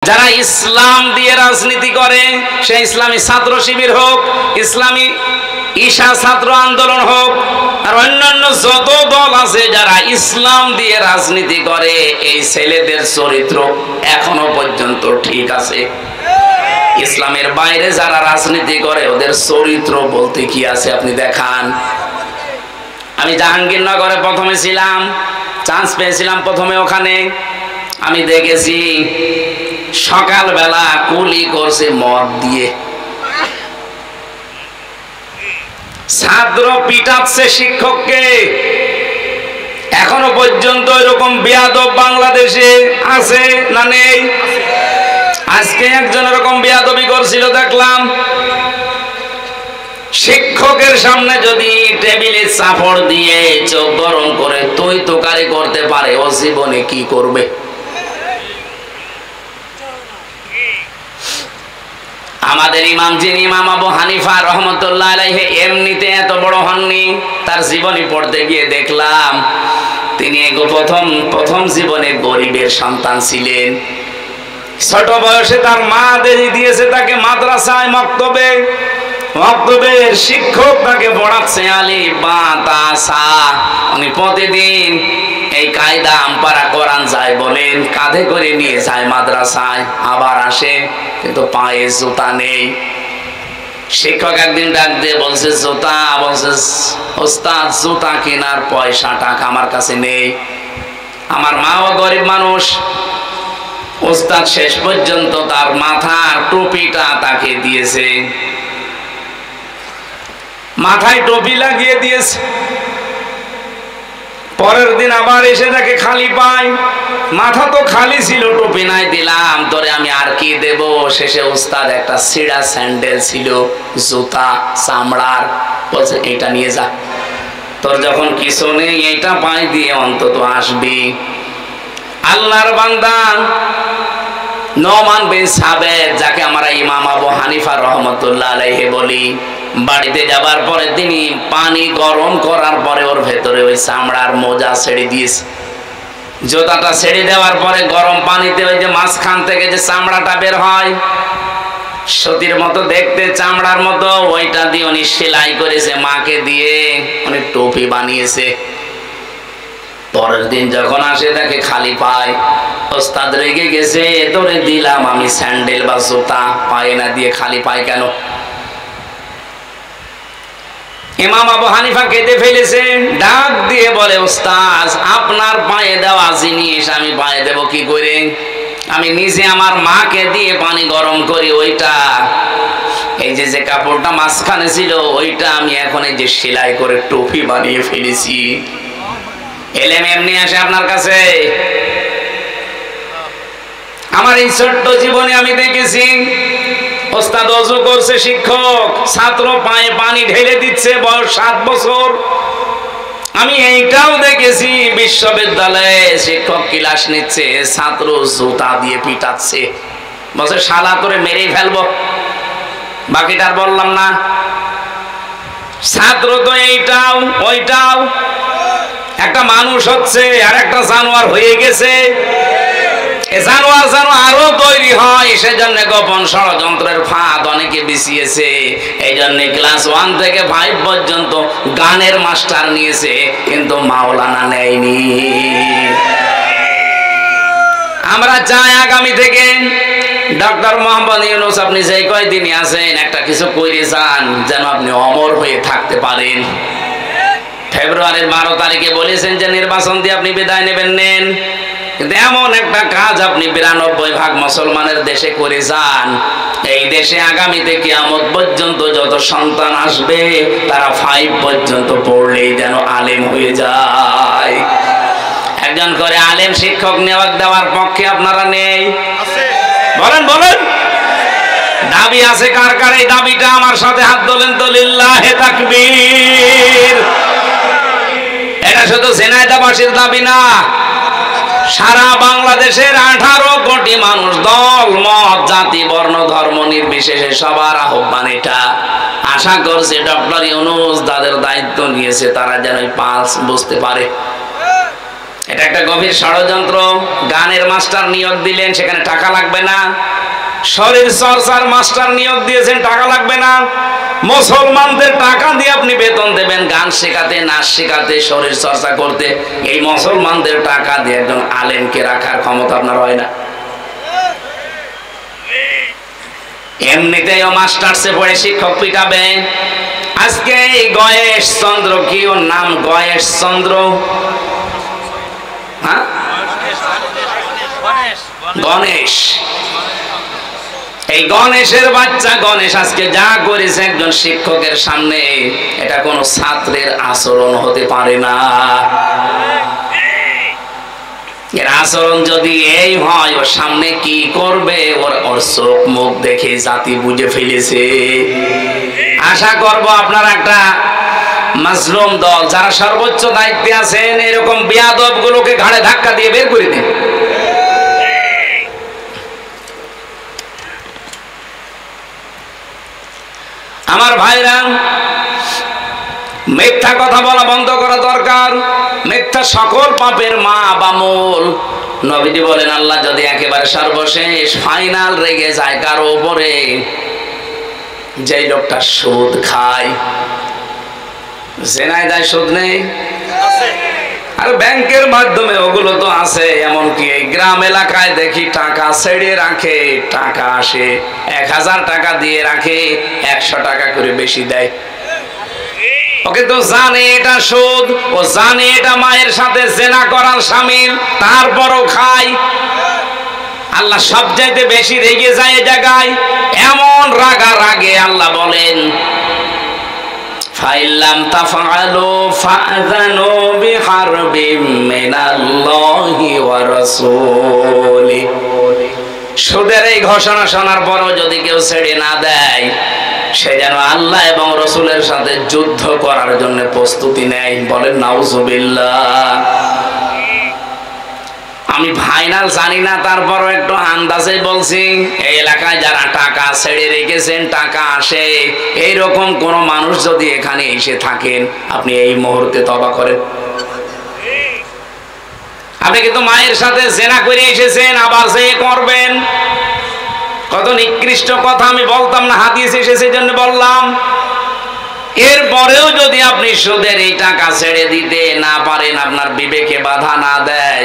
যারা ইসলাম দিয়ে রাজনীতি করে, সে ইসলামী ছাত্র শিবির হোক, ইসলামী ঈশা ছাত্র আন্দোলন হোক, আর অন্যান্য যত দল আছে যারা ইসলাম দিয়ে রাজনীতি করে, এই ছেলেদের চরিত্র এখনো পর্যন্ত ঠিক আছে। ইসলামের বাইরে যারা রাজনীতি করে ওদের চরিত্র বলতে কি আছে আপনি দেখান। আমি জাহাঙ্গীরনগরে প্রথমে ছিলাম, চান্স পেয়েছিলাম প্রথমে ওখানে। আমি দেখেছি সকালবেলা কুলি করছে মদ দিয়ে, ছাত্র পিটাচ্ছে শিক্ষককে। এখনো পর্যন্ত এরকম বেয়াদব বাংলাদেশে আছে না নেই? আজকে একজন এরকম বেয়াদবি করছিল দেখলাম। শিক্ষকের সামনে যদি টেবিলে চাপড় দিয়ে চোখ গরম করে তুই তোকারি করতে পারে, ও জীবনে কি করবে? আমাদের ইমাম যিনি ইমাম আবু হানিফা রহমতুল্লাহ আলাইহি এমনিতে এত বড় হননি, তার জীবনী পড়তে গিয়ে দেখলাম তিনি প্রথম জীবনে গরিবের সন্তান ছিলেন। ছোট বয়সে তার মা দিয়েছে তাকে মাদ্রাসায় মক্তবের শিক্ষক তাকে পড়াচ্ছে আলিফ বা তা সা। উনি প্রতিদিন এই কায়দা আমপারা কোরআন যায় বলেন, কাঁধে করে নিয়ে যায় মাদ্রাসায়, আবার আসে, কিন্তু পায়ে জুতা নেই। শিক্ষক একদিন ডাক দিয়ে বলছে জুতা, বলছে ওস্তাদ জুতা কেনার পয়সা টাকা আমার কাছে নেই, আমার মাও গরিব মানুষ। ওস্তাদ শেষ পর্যন্ত তার মাথার টুপিটা তাকে দিয়েছে, মাথায় টুপি লাগিয়ে দিয়েছে। পরের দিন আবার এসে তাকে খালি পায়, মাথা তো খালি ছিল, টুপি নাই, দিলাম তোরে আমি আর কি দেব। শেষে ওস্তাদ একটা ছিঁড়া স্যান্ডেল ছিল, জুতা চামড়ার, বলছে এটা নিয়ে যা, তোর যখন কিছু নেই এইটা পাই দিয়ে অন্তত আসবি। আল্লাহর বান্দা নোমান বিন সাবেত, যাকে আমরা ইমাম আবু হানিফা রহমতুল্লাহ আলাইহি বলি, বাড়িতে যাবার পরে তিনি পানি গরম করার পরে ওর ভেতরে ওই চামড়ার মোজা ছেড়ে দিয়েছে। জুতাটা ছেড়ে দেওয়ার পরে গরম পানিতে ওই যে মাঝখান থেকে যে চামড়াটা বের হয় সতীর মতো দেখতে, চামড়ার মতো, ওইটা দিয়ে উনি সেলাই করেছে, মাকে দিয়ে উনি টুপি বানিয়েছে। পরের দিন যখন আসে তাকে খালি পায়। ওস্তাদ রেগে গেছে, তোরে দিলাম আমি স্যান্ডেল বা জুতা, পায়ে না দিয়ে খালি পায় কেন? ইমাম আবু হানিফা কেঁদে ফেলেছে, ডাক দিয়ে বলে ওস্তাদ আপনার পায়ে দেওয়া জিনিস আমি পায়ে দেব কি করে? আমি নিজে আমার মাকে দিয়ে পানি গরম করি, ওইটা এই যে কাপড়টা মাঝখানে ছিল ওইটা আমি এখন এই যে সেলাই করে টুপি বানিয়ে ফেলেছি। এলেম এমনি আসে আপনার কাছে? আমার এই ছোট্ট জীবনে আমি দেখেছি ওস্তাদ ওযু করছে, শিক্ষক ছাত্র পায়ে পানি ঢেলে দিচ্ছে, বয়স 7 বছর। আমি এইটাও দেখেছি বিশ্ববিদ্যালয়ে শিক্ষক ক্লাস নিচ্ছে, ছাত্র জুতা দিয়ে পিটাচ্ছে, বলছে শালা তোরে মেরেই ফেলবো। বাকিটার বললাম না। ছাত্র তো এইটাও ওইটাও, একটা মানুষ হচ্ছে আর একটা জানোয়ার হয়ে গেছে। জানোয়ার যেন আরো তৈরি হয়, সেজন্য গোপন ষড়যন্ত্রের ফাঁদ অনেকে বিছিয়েছে। এই জন্য ক্লাস 1 থেকে 5 পর্যন্ত গানের মাস্টার নিয়েছে, কিন্তু মাওলানা নেয়নি। আমরা চাই আগামী থেকে ডক্টর মোহাম্মদ ইউনূস আপনি যেই কয়দিনই আছেন একটা কিছু করে যান, যেন আপনি অমর হয়ে থাকতে পারেন। ফেব্রুয়ারির 12 তারিখে বলেছেন যে নির্বাচন দিয়ে আপনি বিদায় নেন, কিন্তু এমন একটা কাজ আপনি 92% মুসলমানের দেশে করে যান, এই দেশে আগামীতে কিয়ামত পর্যন্ত যত সন্তান আসবে তারা 5 পর্যন্ত পড়লেই যেন আলেম হয়ে যায়। একজন করে আলেম শিক্ষক নিয়োগ দেওয়ার পক্ষে আপনারা নেই? বলেন বলেন, দাবি আছে কার কার? এই দাবিটা আমার সাথে হাত তোলেন তো, লিল্লাহে তাকবীর। এটা শুধু ঝিনাইদহবাসীর দাবি না, সারা বাংলাদেশের 18 কোটি মানুষ, দল মত জাতি বর্ণ ধর্ম নির্বিশেষে সবার আহ্বান এটা। আশা করছে ডক্টর ইউনূস তাদের দায়িত্ব নিয়েছে, তারা যেন পালস বুঝতে পারে। এটা একটা গভীর ষড়যন্ত্র। গানের মাস্টার নিয়োগ দিলেন, সেখানে টাকা লাগবে না। শরীর চর্চার মাস্টার নিয়োগ দিয়েছেন, টাকা লাগবে না। মুসলমানদের টাকা দিয়ে আপনি বেতন দেবেন গান শেখাতে, নাচ শেখাতে, শরীর চর্চা করতে। এই মুসলমানদের টাকা দিয়ে একজন আলেমকে রাখার ক্ষমতা আপনার হয় না। এমনিতেই ও মাস্টার্সে পড়ে শিক্ষক পিটাবে। আজকে এই গয়েশ চন্দ্র, কি ওর নাম? গয়েশ চন্দ্র, হ্যাঁ, গণেশ। এই গণেশের বাচ্চা গণেশ আজকে যা করেছে একজন শিক্ষকের সামনে, এটা কোনো ছাত্রের আচরণ হতে পারে না। এর আচরণ যদি এই হয়, ওর সামনে কি করবে ওর চোখ মুখ দেখে জাতি বুঝে ফেলেছে। আশা করব আপনারা একটা মাজলুম দল যারা সর্বোচ্চ দায়িত্বে আছেন, এরকম বেয়াদব গুলোকে ঘাড়ে ধাক্কা দিয়ে বের করে দিন। আমার ভাইরা, মিথ্যা কথা বলা বন্ধ করা দরকার। মিথ্যা সকল পাপের মা বা মূল। নবীজি বলেন, আল্লাহ যদি একেবারে সর্বশেষ ফাইনাল রেগে যায় কারো উপরে, যে লোকটা সুদ খায়, জেনায় দেয়, সুদ নেই, আর ব্যাংকের মাধ্যমে ওগুলো তো আছে। এমনকি এই গ্রাম এলাকায় দেখি টাকা ছেড়ে রাখে, টাকা আসে 1000 টাকা দিয়ে রাখে, 100 টাকা করে বেশি দেয়। ওকে তো জানে এটা সুদ, ও জানে এটা মায়ের সাথে জেনা করার শামিল, তারপরও খায়। আল্লাহ সব চাইতে বেশি রেগে যায় এই জায়গায়। এমন রাগা রাগে আল্লাহ বলেন, ফাইল্লাম তাফআলু ফাআযানু বিহারবিম মিনাল্লাহি ওয়া রাসূলি। সুদের এই ঘোষণা শোনার পরও যদি কেউ ছেড়ে না দেয়, সে যেন আল্লাহ এবং রসুলের সাথে যুদ্ধ করার জন্য প্রস্তুতি নেয়। বলেন নাউজুবিল্লাহ। আমি ফাইনাল জানি না, তারপরও একটু আন্দাজে বলছি, এই এলাকায় যারা টাকা ছেড়ে রেখেছেন, টাকা আসে, এইরকম কোন মানুষ যদি এখানে এসে থাকেন, আপনি এই মুহূর্তে তওবা করেন। আপনি কিন্তু মায়ের সাথে জেনা করে এসেছেন, আবার যে করবেন। কত নিকৃষ্ট কথা আমি বলতাম না, হাদিস এসেছে জন্য বললাম। এরপরেও যদি আপনি সুদের এই টাকা ছেড়ে দিতে না পারেন, আপনার বিবেকে বাধা না দেয়,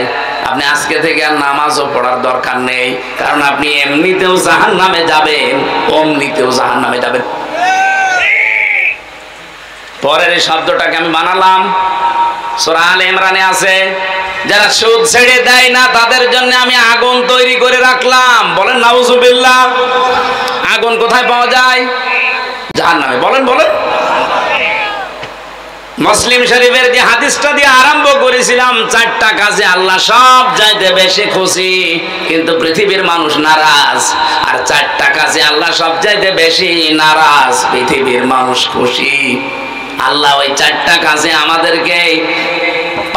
আপনি আজকে থেকে আর নামাজও পড়ার দরকার নেই। কারণ আপনি এমনিতেও জাহান্নামে যাবেন, অমনিতেও জাহান্নামে যাবেন। পরের এই শব্দটাকে আমি বানালাম, সূরা আলে ইমরানে আছে, যারা সুদ ছেড়ে দেয় না তাদের জন্য আমি আগুন তৈরি করে রাখলাম। বলেন নাউজুবিল্লাহ। আগুন কোথায় পাওয়া যায়? জাহান্নামে। বলেন বলেন। মুসলিম শরীফের যে হাদিসটা দিয়ে আরম্ভ করেছিলাম, 4টা কাজে আল্লাহ সব চাইতে বেশি খুশি, কিন্তু পৃথিবীর মানুষ নারাজ। আর 4টা কাজে আল্লাহ সব চাইতে বেশি নারাজ, পৃথিবীর মানুষ খুশি। আল্লাহ ওই 4টা কাজে আমাদেরকে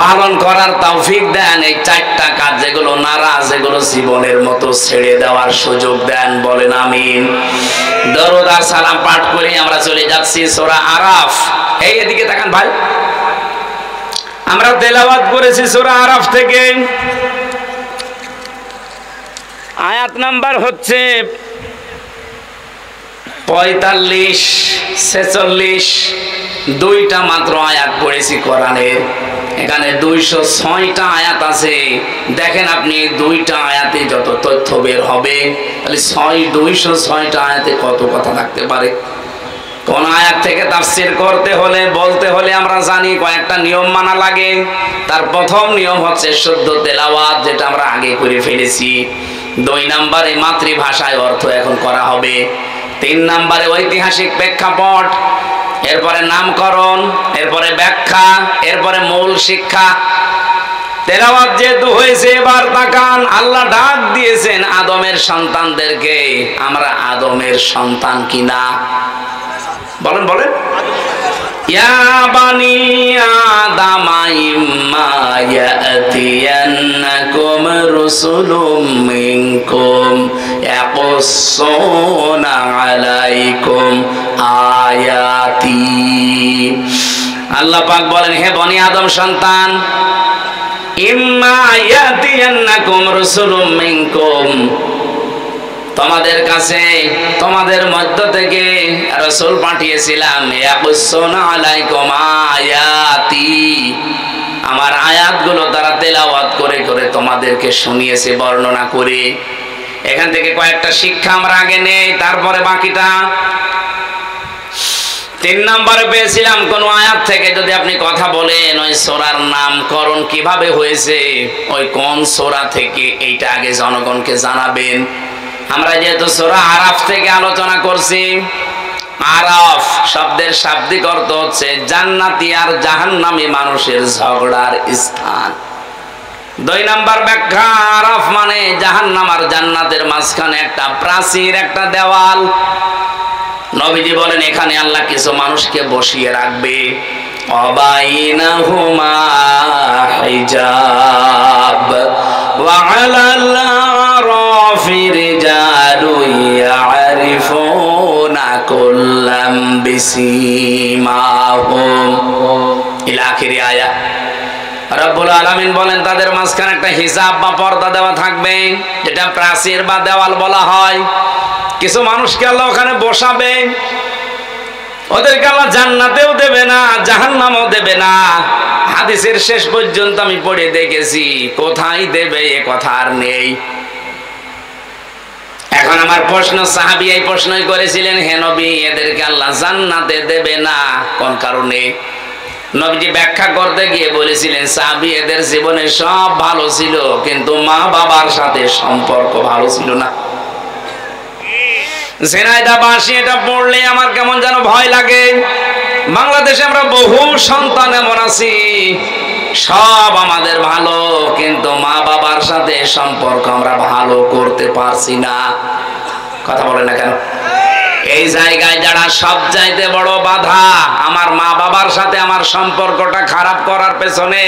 পালন করার তৌফিক দেন। এই 4টা কাজ যেগুলো নারাজ, এগুলো জীবনের মতো ছেড়ে দেওয়ার সুযোগ দেন। বলেন আমিন। দরুদ আর সালাম পাঠ করে আমরা চলে যাচ্ছি সূরা আরাফ। এই এদিকে তাকান ভাই, আমরা তেলাওয়াত করেছি সূরা আরাফ থেকে। আয়াত নাম্বার হচ্ছে 45, 46, 2টা মাত্র আয়াত পড়েছি কোরআনের। এখানে 206টা আয়াত আছে। দেখেন আপনি 2টা আয়াতে যত তথ্য বের হবে, তাহলে 206টা আয়াতে কত কথা থাকতে পারে। কোন আয়াত থেকে তাফসীর করতে হলে, বলতে হলে আমরা জানি কয়েকটা নিয়ম মানা লাগে। তার প্রথম নিয়ম হচ্ছে শুদ্ধ তেলাওয়াত, যেটা আমরা আগে করে ফেলেছি। 2 নম্বরে মাতৃভাষায় অর্থ এখন করা হবে। 3 নম্বরে ঐতিহাসিক প্রেক্ষাপট, এরপরে নামকরণ, এরপরে ব্যাখ্যা, এরপরে মূল শিক্ষা। তেলাওয়াত যেহেতু হয়েছে, এবার তাকান, আল্লাহ ডাক দিয়েছেন আদমের সন্তানদেরকে। আমরা আদমের সন্তান কিনা? বলেন বলেন। ইয়া বানি আদামা ইম্মা ইয়াতিয়ান্নাকুম রুসুলুম মিনকুম ইয়াকুসসুনা আলাইকুম আয়াতি। আল্লাহ পাক বলেন, হে বনি আদম সন্তান, ইম্মা ইয়াতিয়ান্নাকুম রাসূলুম মিনকুম, তোমাদের কাছে তোমাদের মধ্য থেকে রাসূল পাঠিয়েছিলাম, ইয়াকুসুনা আলাইকুম আয়াতি, আমার আয়াতগুলো তারা তেলাওয়াত করে করে তোমাদেরকে শুনিয়েছে বর্ণনা করে। এখান থেকে কয়েকটা শিক্ষা আমরা আগে নেই, তারপরে বাকিটা। 3 নম্বরে পেয়েছিলাম কোন আয়াত থেকে যদি আপনি কথা বলেন ওই সূরার নামকরণ কিভাবে হয়েছে, ওই কোন সূরা থেকে, এইটা আগে জনগণকে জানাবেন। আমরা যেহেতু সূরা আরাফ থেকে আলোচনা করছি, আরাফ শব্দের শাব্দিক অর্থ হচ্ছে জান্নাতি আর জাহান্নামী মানুষের ঝগড়ার স্থান। 2 নম্বর ব্যাখ্যা, আরাফ মানে জাহান্নাম আর জান্নাতের মাঝখানে একটা প্রাচীর, একটা দেওয়াল। নবীজি বলেন এখানে আল্লাহ কিছু মানুষকে বসিয়ে রাখবে, অবাইনাহুমা হিজাব ওয়া আলাল আরাফি রিজালুন ইয়ারিফুনা কুল্লাম বিসিমাহুম ইলা আখিরি আয়াত। রব্বুল আলামিন বলেন তাদের মাঝখানে একটা হিজাব বা পর্দা দেওয়া থাকবে, যেটা প্রাচীর বা দেওয়াল বলা হয়। কিছু মানুষকে আল্লাহ ওখানে বসাবে, ওদেরকে আল্লাহ জান্নাতেও দেবে না, জাহান্নামেও দেবে না। হাদিসের শেষ পর্যন্ত আমি পড়ে দেখেছি, কোথায় দেবে এ কথা আর নেই। এখন আমার প্রশ্ন, সাহাবী এই প্রশ্নই করেছিলেন, হে নবী এদেরকে আল্লাহ জান্নাতে দেবে না কোন কারণে? নবীজি ব্যাখ্যা করতে গিয়ে বলেছিলেন, সাহাবী এদের জীবনে সব ভালো ছিল, কিন্তু মা বাবার সাথে সম্পর্ক ভালো ছিল না। জেনাইদা বাসি এটা পড়লে আমার কেমন যেন ভয় লাগে। বাংলাদেশে আমরা বহু সন্তান এমন আছি, সব আমাদের ভালো, কিন্তু মা বাবার সাথে সম্পর্ক আমরা ভালো করতে পারছি না। কথা বলে না কেন? এই জায়গায় যারা সব চাইতে বড় বাধা, আমার মা বাবার সাথে আমার সম্পর্কটা খারাপ করার পেছনে,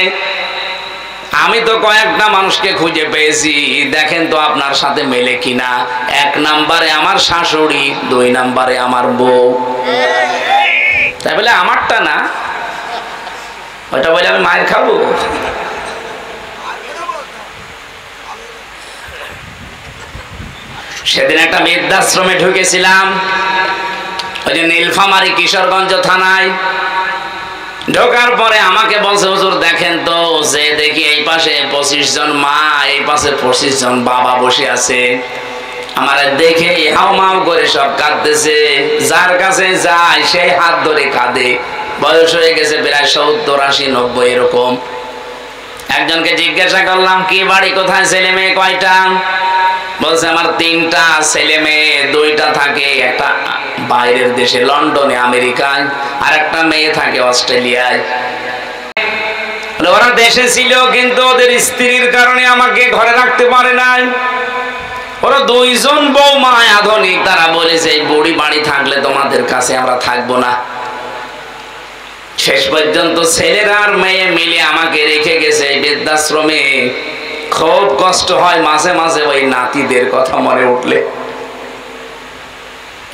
আমি তো কয়েকটা মানুষকে খুঁজে পেয়েছি, দেখেন তো আপনার সাথে মেলে কিনা। 1 নম্বরে আমার শাশুড়ি, 2 নম্বরে আমার বউ। তাই বলে আমারটা না, ওটা বলে আমি মায়ের খাবো? সেদিন একটা বৃদ্ধাশ্রমে ঢুকেছিলাম, ওই যে নীলফামারী কিশোরগঞ্জ থানায়। ঢোকার পরে আমাকে বলছে, হুজুর দেখেন তো, যে দেখি এই পাশে 25 জন মা, এই পাশে 25 জন বাবা বসে আছে। আমার দেখে হাও মাও করে সব কাঁদতেছে, যার কাছে যায় সেই হাত ধরে কাঁদে। বয়স হয়ে গেছে প্রায় 70, 80, 90 এরকম। একজনকে জিজ্ঞাসা করলাম, কি বাড়ি কোথায়, ছেলে মেয়ে কয়টা? বলছে আমার 3টা ছেলে মেয়ে, 2টা থাকে একটা বাইরের দেশে লন্ডনে আমেরিকায়, আর একটা মেয়ে থাকে অস্ট্রেলিয়ায়। ওরা দেশে ছিল কিন্তু ওদের স্ত্রীর কারণে আমাকে ঘরে রাখতে পারে নাই। ওরা 2 জন বৌমা আধুনিক, তারা বলেছে এই বুড়ি বাড়ি থাকলে তোমাদের কাছে আমরা থাকবো না। শেষ পর্যন্ত ছেলেরা আর মেয়ে মিলে আমাকে রেখে গেছে এই বৃদ্ধাশ্রমে। খুব কষ্ট হয় মাঝে মাঝে ওই নাতিদের কথা মনে উঠলে।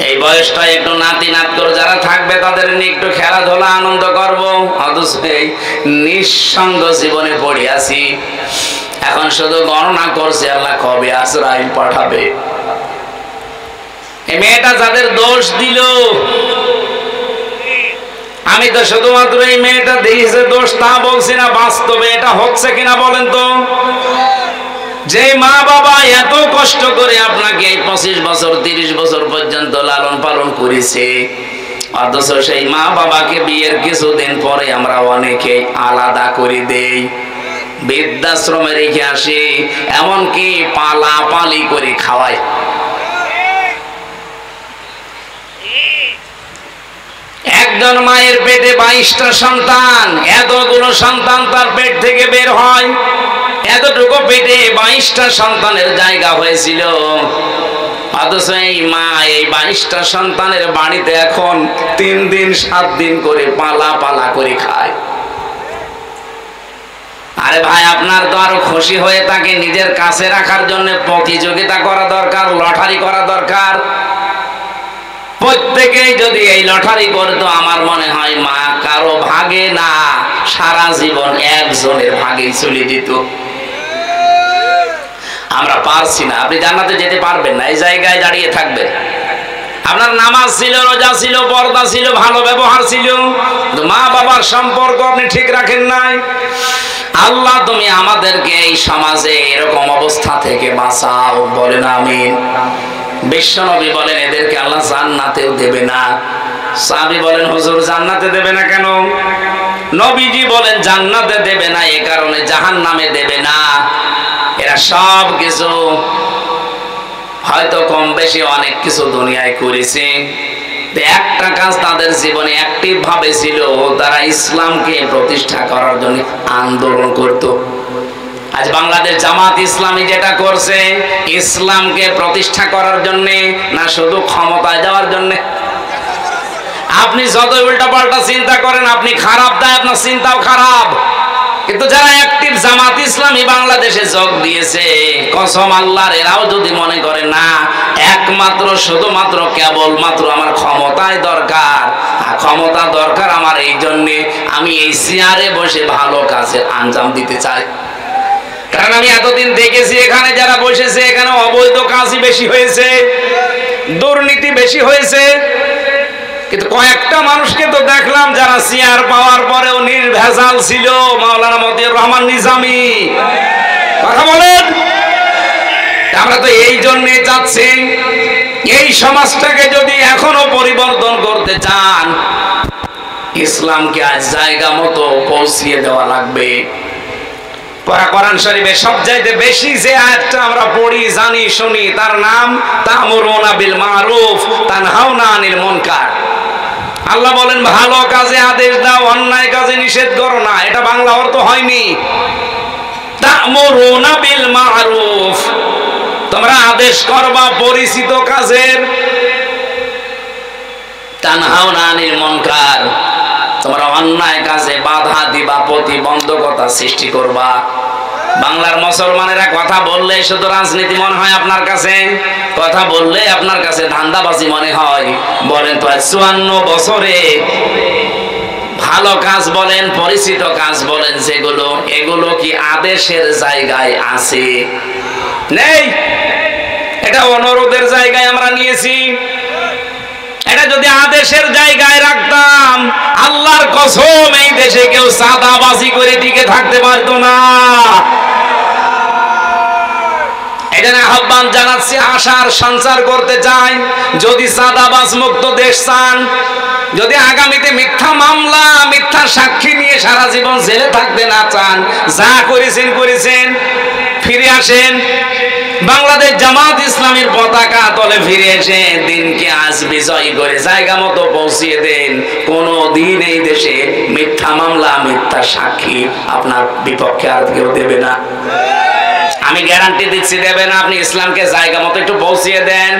এই বয়সটা একটু নাতি নাতকর যারা থাকবে তাদের নিয়ে একটু খেলাধুলা আনন্দ করবো, অথচ এই নিঃসঙ্গ জীবনে পড়ে আছি। এখন শুধু গণনা করছে আল্লাহ কবে আজরাইল পাঠাবে। এই মেয়েটা যাদের দোষ দিল, আমি তো শুধুমাত্র এই মেয়েটা দিয়েছে দোষ তা বলছি না, বাস্তবে এটা হচ্ছে কিনা বলেন তো? যে মা বাবা এত কষ্ট করে আপনাকে এই 25 বছর 30 বছর পর্যন্ত লালন পালন করেছে, অথচ সেই মা বাবাকে বিয়ের কিছুদিন পরে আমরা অনেকে আলাদা করে দেই, বৃদ্ধাশ্রমে রেখে আসি, এমনকি পালাপালি করে খাওয়াই। একজন মায়ের পেটে 22টা সন্তান, এতগুলো সন্তান তার পেট থেকে বের হয়, এতটুকু পেটে 22টা সন্তানের জায়গা হয়েছিল, অথচ এই মা এই 22টা সন্তানের বাড়িতে এখন 3 দিন 7 দিন করে পালা পালা করে খায়। আরে ভাই, আপনার তো আরো খুশি হয়ে তাকে নিজের কাছে রাখার জন্য প্রতিযোগিতা করা দরকার, লটারি করা দরকার। প্রত্যেকেই যদি এই লটারি করতো, আমার মনে হয় মা কারো ভাগে না, সারা জীবন একজনের ভাগেই চলে যেত। আমরা পারছি না। আপনি জান্নাতে যেতে পারবেন না, এই জায়গায় দাঁড়িয়ে থাকবেন। আপনার নামাজ ছিল, রোজা ছিল, পর্দা ছিল, ভালো ব্যবহার ছিল, মা বাবার সম্পর্ক আপনি ঠিক রাখেন নাই। আল্লাহ তুমি আমাদেরকে এই সমাজে এরকম অবস্থা থেকে বাঁচাও, বলেন আমিন। বিশ্বনবী বলেন এদেরকে আল্লাহ জান্নাতেও দেবে না। সাহাবী বলেন হুজুর জান্নাতে দেবে না কেন? নবীজি বলেন জান্নাতে দেবে না এই কারণে, জাহান্নামে দেবে না। এরা সব কিছু হয়তো কম বেশি অনেক কিছু দুনিয়ায় করেছে, একটা কাজ তাদের জীবনে অ্যাক্টিভ ভাবে ছিল, তারা ইসলামকে প্রতিষ্ঠা করার জন্য আন্দোলন করত। আজ বাংলাদেশ জামাত ইসলামী যেটা করছে, ইসলামকে প্রতিষ্ঠা করার জন্য না শুধু ক্ষমতায় যাওয়ার জন্য? আপনি যত উল্টা পাল্টা চিন্তা করেন, আপনি খারাপ দেয়, আপনার চিন্তাও খারাপ। কিন্তু যারা অ্যাক্টিভ জামাত ইসলামী বাংলাদেশে যোগ দিয়েছে, কসম আল্লাহর, এরাও যদি মনে করে না একমাত্র শুধুমাত্র কেবলমাত্র আমার ক্ষমতায় দরকার, ক্ষমতা দরকার আমার, এই জন্যে আমি এই চেয়ারে বসে ভালো কাজের আঞ্জাম দিতে চাই। কারণ আমি এতদিন দেখেছি এখানে যারা বসেছে, এখানে অবৈধ কাজই বেশি হয়েছে, দুর্নীতি বেশি হয়েছে। কিন্তু কয়েকটা মানুষকে তো দেখলাম যারা চেয়ার পাওয়ার পরেও নির্ভেজাল ছিল। মাওলানা মতিউর রহমান নিজামী, কথা বলেন। আমরা তো এই জন্যে চাচ্ছি, এই সমাজটাকে যদি এখনো পরিবর্তন করতে চান, ইসলামকে আজ জায়গা মতো পৌঁছিয়ে দেওয়া লাগবে। কোরআন শরীফে সবচাইতে বেশি যে আয়াতটা আমরা পড়ি, জানি, শুনি, তার নাম তা'মুরুনা বিল মারুফ তানহাউনা আনিল মুনকার। আল্লাহ বলেন ভালো কাজে আদেশ দাও, অন্যায় কাজে নিষেধ করো না। এটা বাংলা অর্থ হয়নি। তা'মুরুনা বিল মারুফ, তোমরা আদেশ করবা পরিচিত কাজের, তানহাউনা আনিল মুনকার, তোমরা অন্যায় কাজে বাধা দিবা, প্রতিবন্ধকতা সৃষ্টি করবা। বাংলার মুসলমানেরা কথা বললে শুধু রাজনীতি মনে হয় আপনার কাছে, কথা বললে আপনার কাছে ধান্দাবাজি মনে হয়। বলেন তো 54 বছরে ভালো কাজ বলেন, পরিচিত কাজ বলেন যেগুলো, এগুলো কি আদেশের জায়গায় আছে? নেই। এটা অনুরোধের জায়গায় আমরা নিয়েছি। এটা যদি আদেশের জায়গায় রাখতাম, আল্লাহর কসম এই দেশে কেউ সাদাবাজি করে টিকে থাকতে পারতো না। এখানে আহ্বান জানাচ্ছি, আশার সঞ্চার করতে চাই, যদি সাদাবাজ মুক্ত দেশ চান, যদি আগামীতে মিথ্যা মামলা, মিথ্যা সাক্ষী নিয়ে সারা জীবন জেলে থাকতে না চান, যা করেছেন করেছেন, ফিরে আসেন। বাংলাদেশ জামাত ইসলামীর পতাকা তলে ফিরে এসে দিনকে আজ বিজয় করে জায়গা মতো পৌঁছিয়ে দেন। কোন দিন এই দেশে মিথ্যা মামলা, মিথ্যা সাক্ষী আপনার বিপক্ষে আর কেউ দেবে না। আমি গ্যারান্টি দিচ্ছি দেবে না। আপনি ইসলামকে জায়গা মতো একটু পৌঁছিয়ে দেন।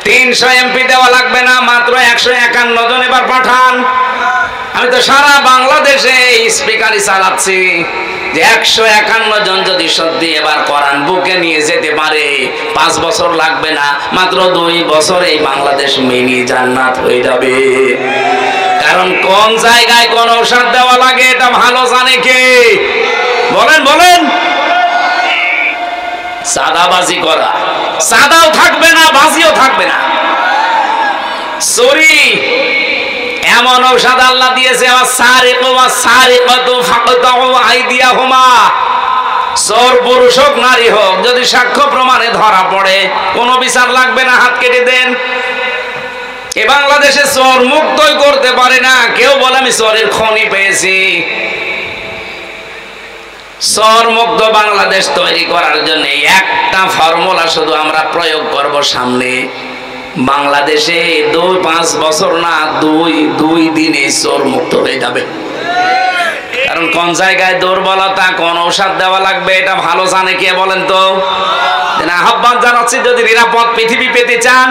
300 এমপি দেওয়া লাগবে না, মাত্র 151 জন এবার পাঠান। আমি তো সারা বাংলাদেশে স্পিকারই চালাচ্ছি যে 151 জন যদি সত্যি এবার কোরআন বুকে নিয়ে যেতে পারে, 5 বছর লাগবে না, মাত্র 2 বছরেই বাংলাদেশ মিনি জান্নাত হয়ে যাবে। কারণ কোন জায়গায় কোন ঔষধ দেওয়া লাগে এটা ভালো জানে কে? বলেন বলেন। সাদাবাজি করা, সাদাও থাকবে না, বাজিও থাকবে না। চুরি এমন ঔষধ আল্লাহ দিয়েছে, চোর পুরুষ হোক নারী হোক, যদি সাক্ষ্য প্রমাণে ধরা পড়ে কোনো বিচার লাগবে না, হাত কেটে দেন। এ বাংলাদেশে চোর মুক্তই করতে পারে না। কেউ বলে আমি চোরের খনি পেয়েছি। চোর মুক্ত বাংলাদেশ তৈরি করার জন্য একটা ফর্মুলা শুধু আমরা প্রয়োগ করব সামনে। বাংলাদেশে 2-5 বছর না, 2 দিনে চোর মুক্ত হয়ে যাবে। কারণ কোন জায়গায় দুর্বলতা, কোন ঔষধ দেওয়া লাগবে এটা ভালো জানে কে? বলেন তো। আহ্বান জানাচ্ছি, যদি নিরাপদ পৃথিবী পেতে চান,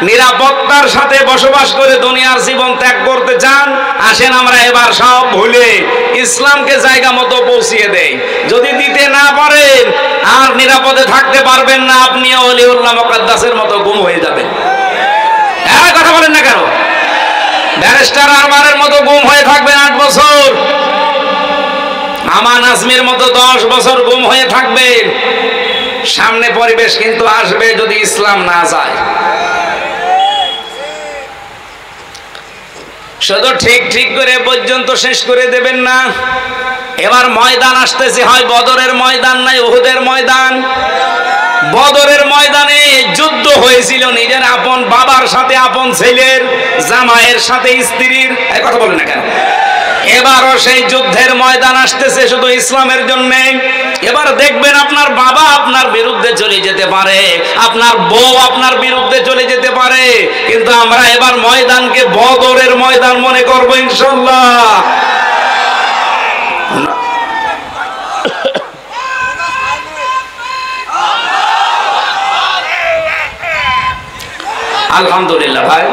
নিরাপত্তার সাথে বসবাস করে দুনিয়ার জীবন ত্যাগ করতে চান, আসেন আমরা এবার সব ভুলে ইসলামকে জায়গা মতো পৌঁছিয়ে দেই। যদি দিতে না পারেন আর নিরাপদে থাকতে পারবেন না, আপনিও ওলিউল্লাহ মুকাদ্দাসের মতো গুম হয়ে যাবেন। কথা বলেন। ব্যারিস্টার আরমানের মতো গুম হয়ে থাকবেন 8 বছর, আমান আজমির মতো 10 বছর গুম হয়ে থাকবেন। সামনে পরিবেশ কিন্তু আসবে যদি ইসলাম না যায়। শুধু ঠিক ঠিক করে পর্যন্ত শেষ করে দেবেন না। এবার ময়দান আসতেছে, হয় বদরের ময়দান নাই উহুদের ময়দান। বদরের ময়দানে যুদ্ধ হয়েছিল নিজের আপন বাবার সাথে আপন ছেলের, জামাইয়ের সাথে স্ত্রীর, এই কথা বলেন না কেন? এবারও সেই যুদ্ধের ময়দান আসতেছে শুধু ইসলামের জন্য। এবার দেখবেন আপনার বাবা আপনার বিরুদ্ধে চলে যেতে পারে, আপনার বউ আপনার বিরুদ্ধে চলে যেতে পারে, কিন্তু আমরা এবার ময়দানকে বদরের ময়দান মনে করবো ইনশাআল্লাহ। আলহামদুলিল্লাহ ভাই,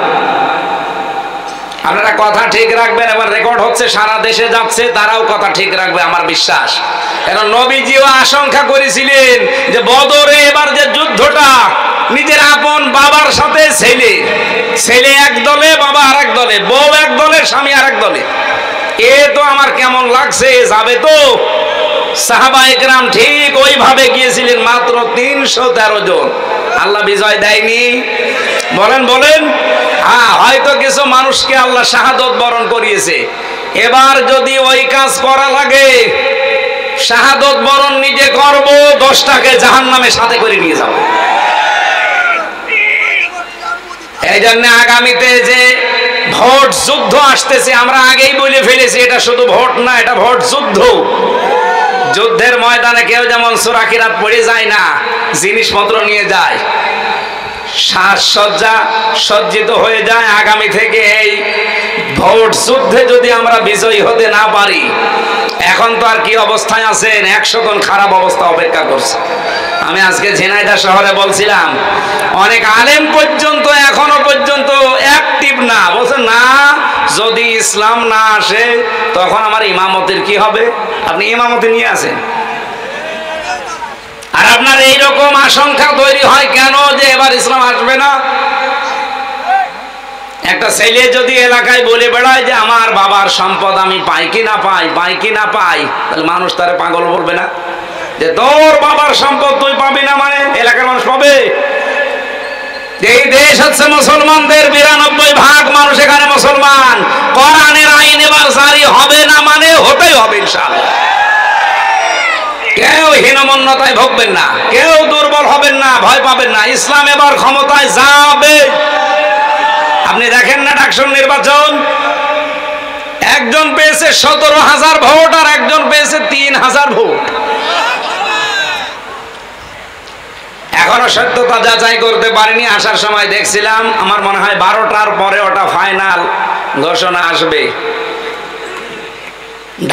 আপনারা কথা ঠিক রাখবেন। এবার রেকর্ড হচ্ছে, সারা দেশে যাচ্ছে, তারাও কথা ঠিক রাখবে আমার বিশ্বাস। কারণ নবীজিও আশঙ্কা করেছিলেন যে বদরে এবার যে যুদ্ধটা, নিজের আপন বাবার সাথে ছেলে, ছেলে এক দলে, বাবা আর এক দলে, বউ এক দলে, স্বামী আর এক দলে, এ তো আমার কেমন লাগছে, যাবে তো? সাহাবায়ে কেরাম ঠিক ওইভাবে গিয়েছিলেন, মাত্র 313 জন। আল্লাহ বিজয় দেয়নি? বলেন বলেন। হ্যাঁ, হয়তো কিছু মানুষকে আল্লাহ শাহাদত বরণ করিয়েছে। এবার যদি ওই কাজ করা লাগে, শাহাদত বরণ নিজে করব, 10টাকে জাহান্নামে সাথে করে নিয়ে যাব। এই জন্য আগামীতে যে ভোট যুদ্ধ আসতেছে, আমরা আগেই বলে ফেলেছি, এটা শুধু ভোট না, এটা ভোট যুদ্ধ। যুদ্ধের ময়দানে কেউ যেমন সূরা কিরাত পড়ে যায় না, জিনিসপত্র নিয়ে যায়, সাজসজ্জা সজ্জিত হয়ে যায়। আগামী থেকে এই ভোট যুদ্ধে যদি আমরা বিজয়ী হতে না পারি, এখন তো আর কি অবস্থায় আছেন, 100 জন খারাপ অবস্থা অপেক্ষা করছে। আমি আজকে ঝিনাইদহ শহরে বলছিলাম, অনেক আলেম পর্যন্ত এখনো পর্যন্ত অ্যাক্টিভ না, বলছে না, যদি ইসলাম না আসে তখন আমার ইমামতের কি হবে? আপনি ইমামতি নিয়ে আসেন। আর আপনার এইরকম আশঙ্কা তৈরি হয় কেন যে এবার ইসলাম আসবে না? একটা ছেলে যদি এলাকায় বলে বেড়ায় যে আমার বাবার সম্পদ আমি পাই কি না পাই, পাই কি না পাই, তাহলে মানুষ তারে পাগল বলবে না? যে তোর বাবার সম্পদ তুই পাবি না, মানে এলাকার মানুষ পাবে? এই দেশ হচ্ছে মুসলমানদের, 92% মানুষ এখানে মুসলমান। কোরআনের আইন এবার জারি হবে না, মানে হতেই হবে ইনশাআল্লাহ। কেউ হীনমন্যতায় ভুগবেন না, কেউ দুর্বল হবেন না, ভয় পাবেন না। ইসলাম এবার ক্ষমতায় যাবে। আপনি দেখেন না ডাকসুর নির্বাচন, একজন পেয়েছে 17,000 ভোট আর একজন পেয়েছে 3,000 ভোট। এখনো সত্যতা যাচাই করতে পারিনি। আসার সময় দেখছিলাম, আমার মনে হয় 12টার পরে ওটা ফাইনাল ঘোষণা আসবে।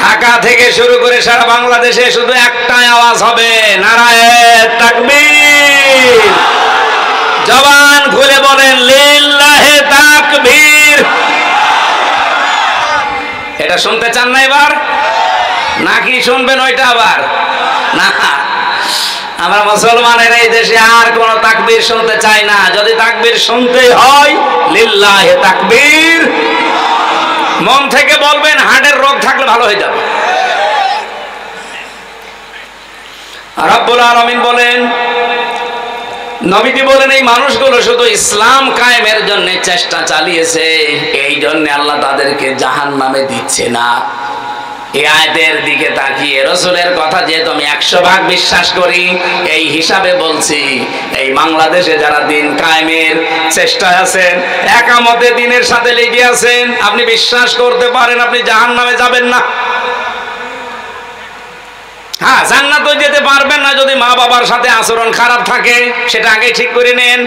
ঢাকা থেকে শুরু করে সারা বাংলাদেশে শুধু একটাই আওয়াজ হবে, নারায়ে তাকবীর। জবান খুলে বলেন লিল্লাহে তাকবীর। এটা শুনতে চান না এবার, নাকি শুনবেন ওইটা আবার? না, আমরা মুসলমানের এই দেশে আর কোন তাকবীর শুনতে চাই না। যদি তাকবীর শুনতে হয়, লিল্লাহে তাকবীর। মন থেকে বলবেন, হার্টের রোগ থাকলে ভালো হয়ে যাবে। রব্বুল আলামিন বলেন, নবীজি বলেন, এই মানুষগুলো শুধু ইসলাম কায়েমের জন্য চেষ্টা চালিয়েছে, এই জন্য আল্লাহ তাদেরকে জাহান্নামে দিচ্ছে না। এই আয়াতের দিকে তাকিয়ে রাসূলের কথা যেহেতু আমি 100% বিশ্বাস করি, এই হিসাবে বলছি, এই বাংলাদেশে যারা দিন কায়েমের চেষ্টায় আছেন, একামতে দিনের সাথে লেগে আছেন, আপনি বিশ্বাস করতে পারেন আপনি জাহান্নামে যাবেন না। হ্যাঁ, জান্নাতেও যেতে পারবেন না যদি মা বাবার সাথে আচরণ খারাপ থাকে, সেটা আগে ঠিক করে নেন।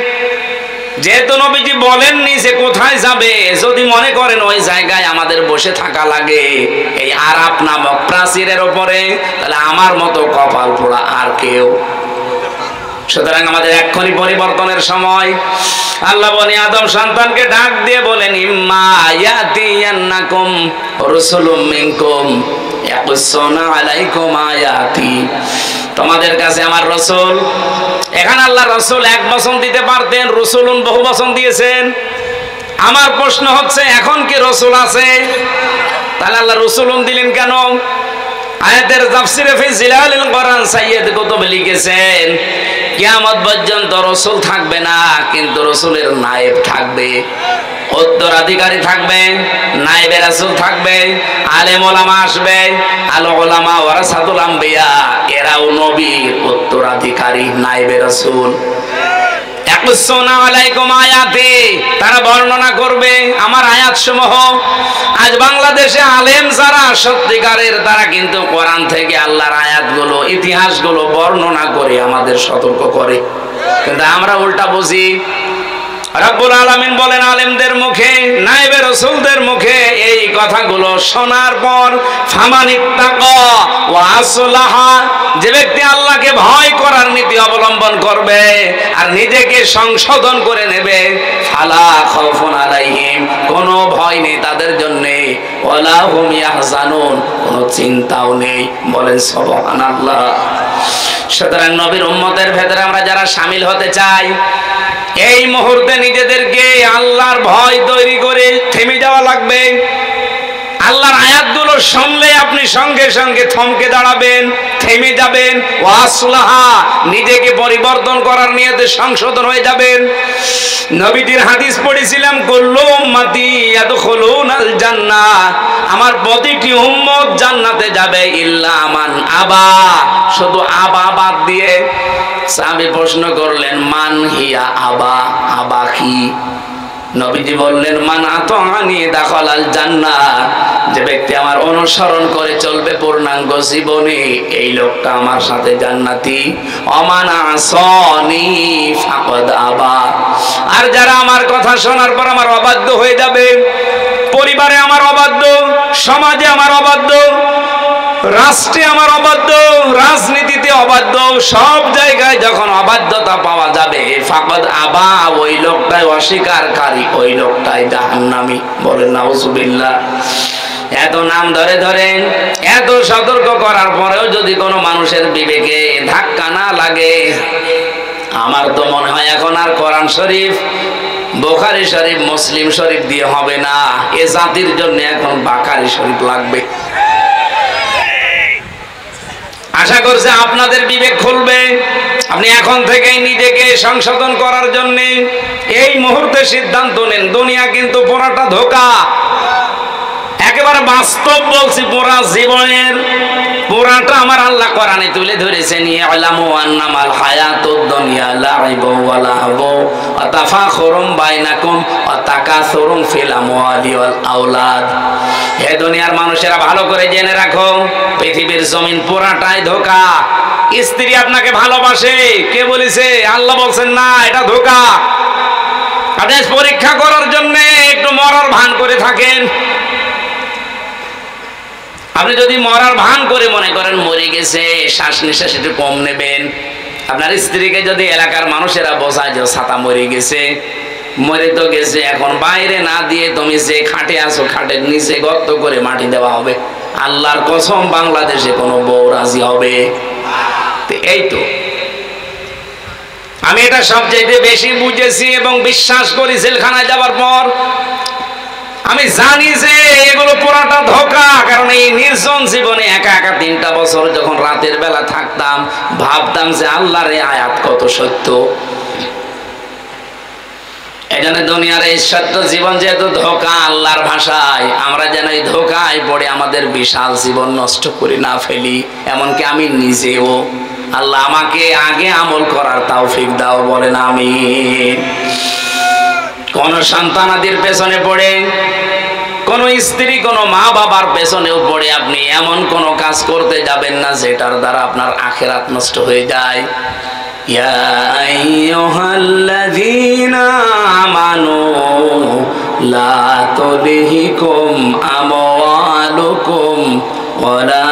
যেহেতু নবীজি বলেননি যে কোথায় যাবে, যদি মনে করেন ওই জায়গায় আমাদের বসে থাকা লাগে এই আরাফ নামক প্রাচীরের উপরে, তাহলে আমার মতো কপাল পোড়া আর কেউ। সুতরাং আমাদের এক্ষুনি পরিবর্তনের সময়। আল্লাহ বনি আদম সন্তানকে ডাক দিয়ে বলেন, ইম্মা ইয়াতিয়ান্নাকুম রাসূলুম মিনকুম ইয়াকুসুনা আলাইকুম আয়াতি। তোমাদের কাছে আমার রাসূল। এখানে আল্লাহ রাসূল এক বচন দিতে পারতেন, রাসূলুন বহু বচন দিয়েছেন। আমার প্রশ্ন হচ্ছে, এখন কি রসুল আছে? তাহলে আল্লাহ রসুল দিলেন কেন? আয়াতের তাফসিরে ফি জিলালিল কোরআন সাইয়্যিদ কুতুব লিখেছেন, কিয়ামত পর্যন্ত রসুল থাকবে না, কিন্তু রসুলের নায়েব থাকবে, উত্তরাধিকারী থাকবে, নায়েবে রাসূল থাকবে, আলেম ওলামা আসবে। আল উলামা ওয়ারাসাতুল আম্বিয়া, এরাও নবীর উত্তরাধিকারী, নায়েবে রাসূল। তারা বর্ণনা করবে আমার আয়াতসমূহ। আজ বাংলাদেশে আলেম যারা সত্যিকারের, তারা কিন্তু কোরআন থেকে আল্লাহর আয়াতগুলো, ইতিহাসগুলো বর্ণনা করে আমাদের সতর্ক করে, কিন্তু আমরা উল্টা বুঝি। রব্বুল আলামিন বলেন আলেমদের মুখে, নায়েবে রাসূলদের মুখে এই কথাগুলো শোনার পর, ফামানিত্তাকা ওয়া আসলাহা, যে ব্যক্তি আল্লাহকে ভয় করার নীতি অবলম্বন করবে আর নিজেকে সংশোধন করে নেবে, ফালা খাউফুন আলাইহিম, কোনো ভয় নেই তাদের জন্য, ওয়ালা হুম ইয়াহজানুন, কোনো চিন্তাও নেই। বলেন সুবহানাল্লাহ। সুতরাং নবীর উম্মতের ভেতরে আমরা যারা শামিল হতে চাই, এই মুহূর্তে নিজেদেরকে আল্লাহর ভয় তৈরি করে থেমে যাওয়া লাগবে। আল্লাহর আয়াতগুলো শুনলে আপনি সঙ্গে সঙ্গে থমকে দাঁড়াবেন, থেমে যাবেন, ওয়াসলাহা, নিজেকে পরিবর্তন করার নিয়তে সংশোধন হয়ে যাবেন। নবীজির হাদিস পড়েছিলাম, কুল্লু উম্মতি ইয়াদখুলুনাল জান্নাহ, আমার প্রতিটি উম্মত জান্নাতে যাবে, ইল্লা মান আবা, শুধু আবা বাদ দিয়ে। সাহাবী প্রশ্ন করলেন, মান হিয়া আবা, আবা কি? নবীজি বললেন, মান আতাআনি দাখালাল জান্নাহ, যে ব্যক্তি আমার অনুসরণ করে চলবে পূর্ণাঙ্গ জীবনে, এই লোকটা আমার সাথে জান্নাতি। অমান আসানি ফাকাদ আবা, আর যারা আমার কথা শোনার পর আমার অবাধ্য হয়ে যাবে, পরিবারে আমার অবাধ্য, সমাজে আমার অবাধ্য, রাষ্ট্রে আমার অবাধ্য, রাজনীতিতে অবাধ্য, সব জায়গায় যখন অবাধ্যতা পাওয়া যাবে, ফাকাদ আবা, ওই লোকটাই অস্বীকারী, ওই লোকটাই জাহান্নামী। বলেন নাউজুবিল্লাহ। এত নাম ধরে ধরে, এত সতর্ক করার পরেও যদি কোনো মানুষের বিবেকে ধাক্কা না লাগে, আমার তো মনে হয় এখন আর কোরআন শরীফ, বুখারী শরীফ, মুসলিম শরীফ দিয়ে হবে না, এ জাতির জন্য এখন বুখারী শরীফ লাগবে। আশা করছে আপনাদের বিবেক খুলবে, আপনি এখন থেকেই নিজেকে সংশোধন করার জন্য এই মুহূর্তে সিদ্ধান্ত নেন। দুনিয়া কিন্তু পুরাটা ধোঁকা, একেবারে বাস্তব বলছি, পুরা জীবনের পুরাটা আমার আল্লাহ কোরআনে তুলে ধরেছেন। ইয়ালামু আন্নামাল হায়াতুদ দুনিয়া লাইবু ওয়া লাহবু ওয়া তাফাখুরুম বাইনাকুম ওয়া তাকাসুরুম ফিল আমওয়ালি ওয়াল আওলাদ। হে দুনিয়ার মানুষেরা, ভালো করে জেনে রাখো, পৃথিবীর জমিন পুরাটাই ধোঁকা। স্ত্রী আপনাকে ভালোবাসে, কে বলেছে? আল্লাহ বলছেন না, এটা ধোঁকা। আপনি পরীক্ষা করার জন্য একটু মরার ভান করে থাকেন। আপনি যদি মরার ভান করে মনে করেন মরে গেছে, শ্বাস নিঃশ্বাস একটু কম নেবেন, আপনার স্ত্রীকে যদি এলাকার মানুষেরা বোঝায় যে ছাতা মরে গেছে, মরে তো গেছে, এখন বাইরে না দিয়ে তুমি যে খাটে আছো, খাটের নিচে গর্ত করে মাটি দেওয়া হবে, আল্লাহর কসম বাংলাদেশে কোনো বউ রাজি হবে? এই তো আমি এটা সবচেয়ে বেশি বুঝেছি এবং বিশ্বাস করি জেলখানায় যাওয়ার পর। আমি জানি যে এগুলো পুরাটা ধোঁকা, কারণ এই নির্জন জীবনে একা একা 3টা বছর যখন রাতের বেলা থাকতাম, ভাবতাম যে আল্লাহর এই আয়াত কত সত্য। এজন্য দুনিয়ার এই সত্য জীবন যেহেতু ধোঁকা, আল্লাহর ভাষায় আমরা যেন এই ধোঁকায় পড়ে আমাদের বিশাল জীবন নষ্ট করে না ফেলি, এমনকি আমি নিজেও। আল্লাহ আমাকে আগে আমল করার তৌফিক দাও, বলেন আমিন। কোন সন্তানাদির পেছনে পড়ে, কোন স্ত্রী, কোন মা বাবার পেছনেও পড়ে আপনি এমন কোন কাজ করতে যাবেন না যেটার দ্বারা আপনার আখিরাত নষ্ট হয়ে যায়। ইয়া আইয়ুহাল্লাযীনা আমানু লা তুলহিকুম আমওয়ালুকুম ওয়ালা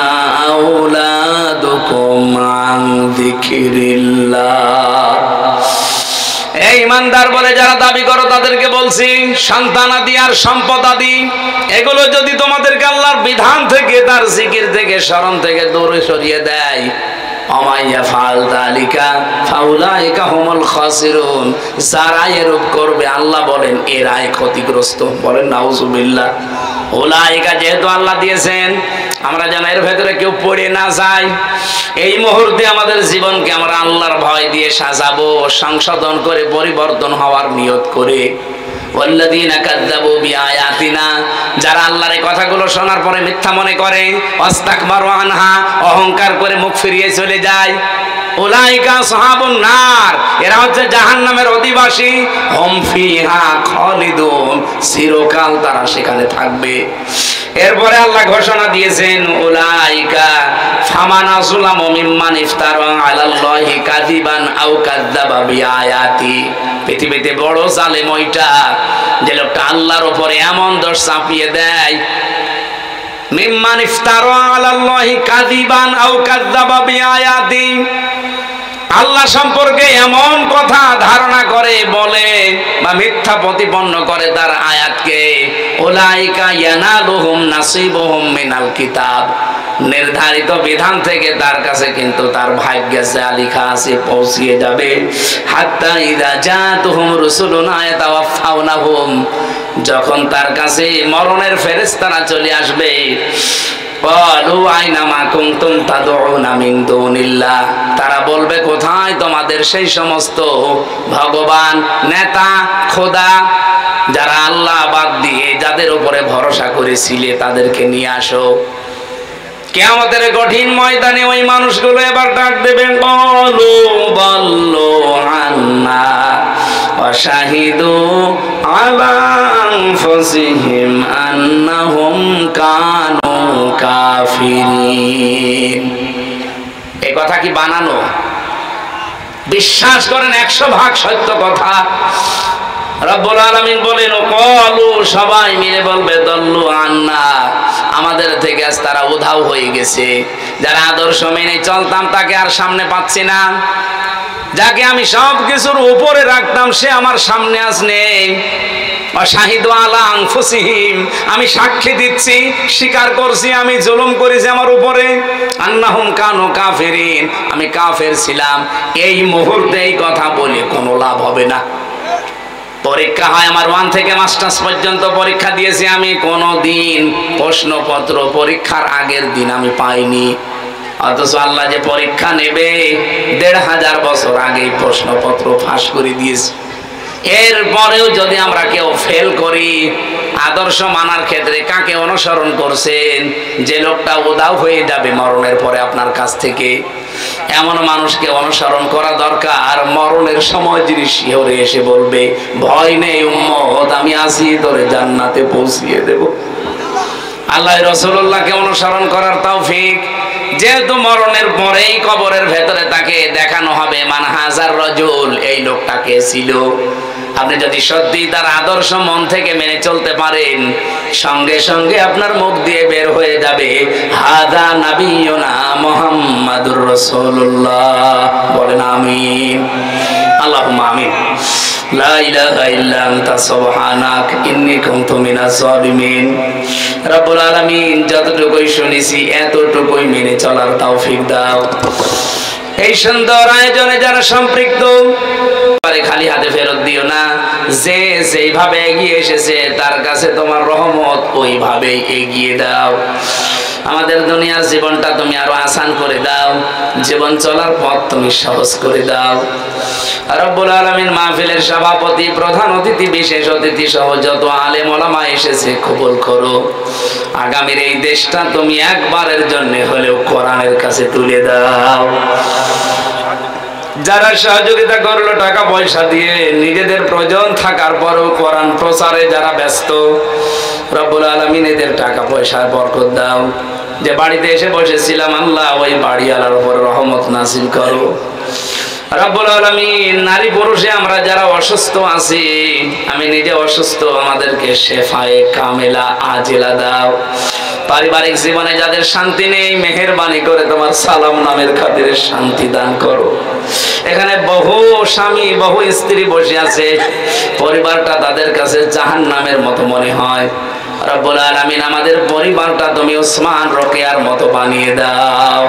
আওলাদুকুম আন যিকরিল্লাহ। এই ইমানদার বলে যারা দাবি করো তাদেরকে বলছি, সন্তানাদি আর সম্পদাদি এগুলো যদি তোমাদেরকে আল্লাহর বিধান থেকে, তার জিকির থেকে, স্মরণ থেকে দূরে সরিয়ে দেয়, অমাইয়া ফাল তালিকা ফাউলাইকা হুমুল খাসিরুন, যারা এরূপ করবে আল্লাহ বলেন এরাই ক্ষতিগ্রস্ত। বলেন নাউজুবিল্লাহ। উলাইকা যেহেতু আল্লাহ দিয়েছেন, আমরা যেন এর ভেতরে কেউ পড়ে না যাই। এই মুহূর্তে আমাদের জীবনকে আমরা আল্লাহর ভয় দিয়ে সাজাবো, সংশোধন করে পরিবর্তন হওয়ার নিয়ত করে। ওয়াল্লাযীনা কাযযাবু বিআয়াতিনা, যারা আল্লাহর এই কথাগুলো শোনার পরে মিথ্যা মনে করে, ওয়াস্তাকবারু আনহা, অহংকার করে মুখ ফিরিয়ে চলে যায়, উলাইকা আসহাবুন নার, এরা হচ্ছে জাহান্নামের অধিবাসী। হুম ফিহা খালিদুন, চিরকাল তারা সেখানে থাকবে। এরপরে আল্লাহ ঘোষণা দিয়েছেন উলাইকা ফামান আযলামু মিম্মান ইফতারা আলাল্লাহি কাযিবান আও কাযযাবা বিআয়াতি। পৃথিবীতে বড় জালেম ওইটা, যে লোকটা আল্লাহর উপরে এমন দোষ চাপিয়ে দেয়, মিম্মান ইফতারা আলাল্লাহি কাযিবান আও কাযযাবা বিআয়াতি, আল্লাহ সম্পর্কে এমন কথা ধারণা করে বলে বা মিথ্যা প্রতিপন্ন করে তার আয়াতকে। উলাইকা ইয়ানালুহুম নাসিবুহুম মিনাল কিতাব, নির্ধারিত বিধান থেকে তার কাছে কিন্তু তার ভাগ্যে যা লেখা আছে পৌঁছিয়ে যাবে। হাত্তা ইযা জাতুহুম রুসুলুনা ইয়াতাওয়াফাউনাহুম, যখন তার কাছে মরণের ফেরেশতারা চলে আসবে, ক্বালু আইনা মা কুনতুম তাদউনা মিন দুনিল্লাহ, তারা বলবে কোথায় তোমাদের সেই সমস্ত ভগবান, নেতা, খোদা, যারা আল্লাহ বাদ দিয়ে যাদের উপরে ভরসা করেছিলে তাদেরকে নিয়ে আসো। কিয়ামতের কঠিন ময়দানে ওই মানুষগুলো এবার ডাক দেবেন, ক্বালু বাল্লু আন্না ওয়া শাহিদু আলা আনফুসিহিম আন্নাহুম কানু কাফিরিন। এই কথা কি বানানো? বিশ্বাস করেন 100% সত্য কথা। রব্বুল আলামিন বলেন ক্বালু, সবাই মিলে বলবে দল্লু আন্না, আমাদের থেকে আজ তারা উধাও হয়ে গেছে। যারা আদর্শ মেনে চলতাম তাকে আর সামনে পাচ্ছি না, যাকে আমি সব কিছুর উপরে রাখতাম সে আমার সামনে আজ নেই। শাহিদু আলা আনফুসিহিম, আমি সাক্ষী দিচ্ছি, স্বীকার করছি আমি জুলুম করেছি আমার উপরে। আন্নাহুম কানু কাফিরিন, আমি কাফের ছিলাম। এই মুহূর্তে এই কথা বলে কোনো লাভ হবে না। পরীক্ষা হয় আমার 1 থেকে মাস্টার্স পর্যন্ত পরীক্ষা দিয়েছি আমি, কোনো দিন প্রশ্নপত্র পরীক্ষার আগের দিন আমি পাইনি। অথচ আল্লাহ যে পরীক্ষা নেবে 1500 বছর আগেই প্রশ্নপত্র ফাঁস করে দিয়েছে। এরপরেও যদি আমরা কেউ ফেল করি, আদর্শ মানার ক্ষেত্রে কাকে অনুসরণ করছেন? যে লোকটা উধাও হয়ে যাবে মরণের পরে আপনার কাছ থেকে, এমন মানুষকে অনুসরণ করা দরকার। আর মরণের সময় যিনি শিহরে এসে বলবে, ভয় নেই উম্মত, আমি আছি, তোরে জান্নাতে পৌঁছিয়ে দেব। আল্লাহ রাসূলুল্লাহকে অনুসরণ করার তৌফিক। যেহেতু মরণের পরেই কবরের ভেতরে তাকে দেখানো হবে মান হাজার রাজুল, এই লোকটা কে ছিল। আপনি যদি সত্যি তার আদর্শ মন থেকে মেনে চলতে পারেন, সঙ্গে সঙ্গে আপনার মুখ দিয়ে বের হয়ে যাবে হাদা নাবিয়ুনা মুহাম্মাদুর রাসূলুল্লাহ। বলেন আমিন, আল্লাহুম্মা আমিন। লা ইলাহা ইল্লা আনতা সুবহানাক ইন্নী কুনতু মিনাজ জালিমিন। রব্বুল আলামিন, যতটুকুই শুনেছি এতটুকুই মেনে চলার তৌফিক দাও। এই সুন্দর আয়োজনে যারা সম্পৃক্ত, খালি হাতে ফেরত দিও না। যে যেইভাবে এগিয়ে এসেছে তার কাছে তোমার রহমত ওইভাবেই এগিয়ে দাও। আমাদের দুনিয়ার জীবনটা তুমি আরো আসান করে দাও, জীবন চলার পথ তুমি সহজ করে দাও। রব্বুল আলামিন, মাহফিলের সভাপতি, প্রধান অতিথি, বিশেষ অতিথি সহ যত আলেম ওলামা এসেছে কবুল করো। আগামীর এই দেশটা তুমি একবারের জন্য হলেও কোরআনের কাছে তুলে দাও। যারা সহযোগিতা করলো টাকা পয়সা দিয়ে, নিজেদের প্রয়োজন থাকার পরও কোরআন প্রচারে যারা ব্যস্ত, রব্বুল আলামিন এদের টাকা পয়সার বরকত দাও। যে বাড়িতে এসে বসেছিলাম আল্লাহ, ওই বাড়িওয়ালার উপর রহমত নাযিল করো। রব্বুল আলামিন, নারী পুরুষে আমরা যারা অসুস্থ আছি, আমি নিজে অসুস্থ, আমাদেরকে শেফায়ে কামেলা আজিলা দাও। পারিবারিক জীবনে যাদের শান্তি নেই, মেহেরবানি করে তোমার সালাম নামের খাতিরে শান্তি দান করো। এখানে বহু স্বামী বহু স্ত্রী বসে আছে, পরিবারটা তাদের কাছে জাহান্নামের মতো মনে হয়। রব্বুল আলামিন, আমাদের পরিবারটা তুমি ওসমান রোকেয়ার মতো বানিয়ে দাও।